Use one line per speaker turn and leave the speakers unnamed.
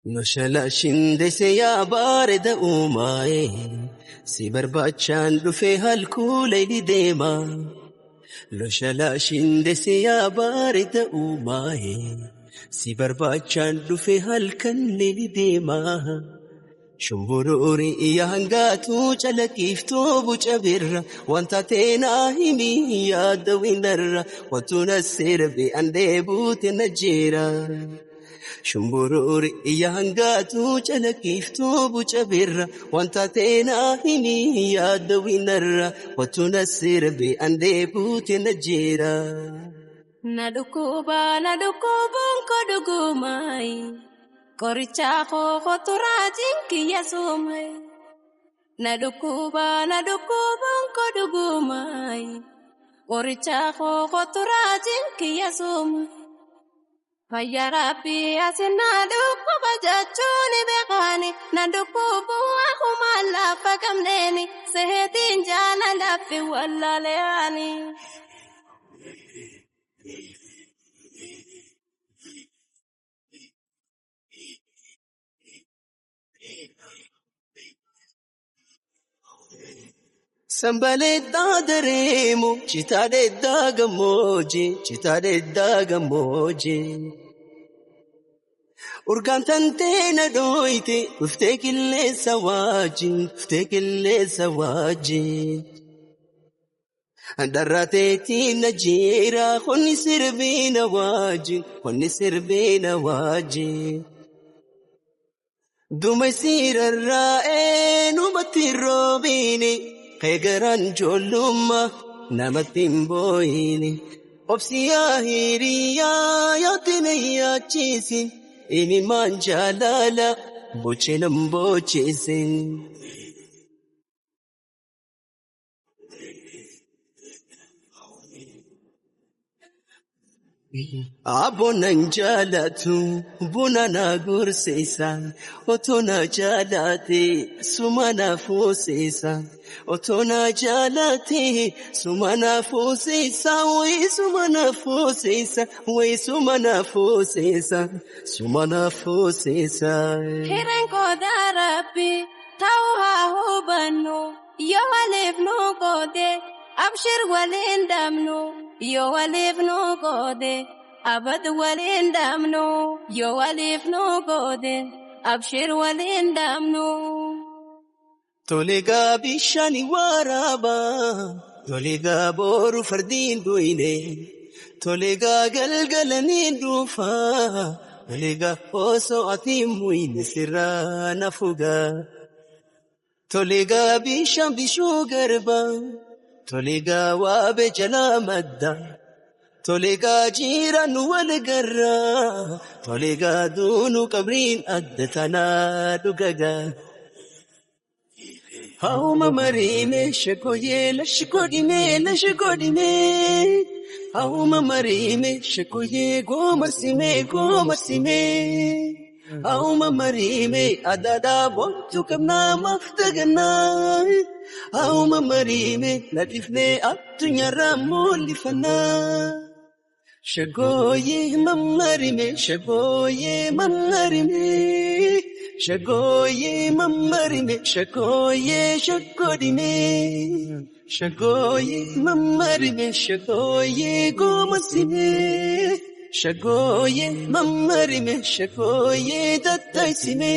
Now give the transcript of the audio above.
Noshala shinde se ya barida umae si barbachan dufe halkule di dema. Noshala shinde se ya barida umae si barbachan dufe halkanne di dema. Shumbururi iya hangatu chalakiftu buchabirra wanta tena himi yada winarra watuna sirbi ande buti najira. Shumbururi iya hangatu chalakiftu buchabirra wanta tena himi yada winarra watuna sirbi ande buti najira.
Nadukuba kodugumai Koricha ko turajin kiya sumai Nadukuba kodugumai Koricha ko turajin kiya sumai Fayarapi asinnadukuba jachuni bekani Nadukubu ahumala fakamneni Sehetin jana lafi wala leani
Sambale dadaremo, citare dagamoji. Urgantante na doite, ufte kille sawaji. Andarrate tina jira, konni sirbina waji. Dumaisira rae, numati robini. Kegaran joluma namatin boini Opsiya hiriya yatine ya chisin Ini manjalala bochenam bochesin Abonan jalatu bunana gursesa Otona jalate sumana fosesa Otona jalate sumana fosesa We sumana fosesa
Hiren kodarapi tauha hubanu Yo alif no gode abshir walindamnu Yo alif no gode abad walindamnu Yo alif no gode abshir walindamnu
Tolega bishani waraba Tolega boru fardin duine Tolega galgalanin dufa Tolega oso atimuine sirana fuga Tolega bishan bishu garba Tolega wabe jala madda Tolega jiran wal garra Tolega dunu kabrin addatana dugaga Hauma marime shakoye lashkodime Hauma marime shakoye gomarsime Hauma marime adada bontu kamna maftagana Hauma marime latifne abdunya ramulifana Shagoye mamarime Shagoye mamarime Shagoye mamarime Shagoye mamarime Shagoye gomasime Shagoye mamarime Shagoye dataisime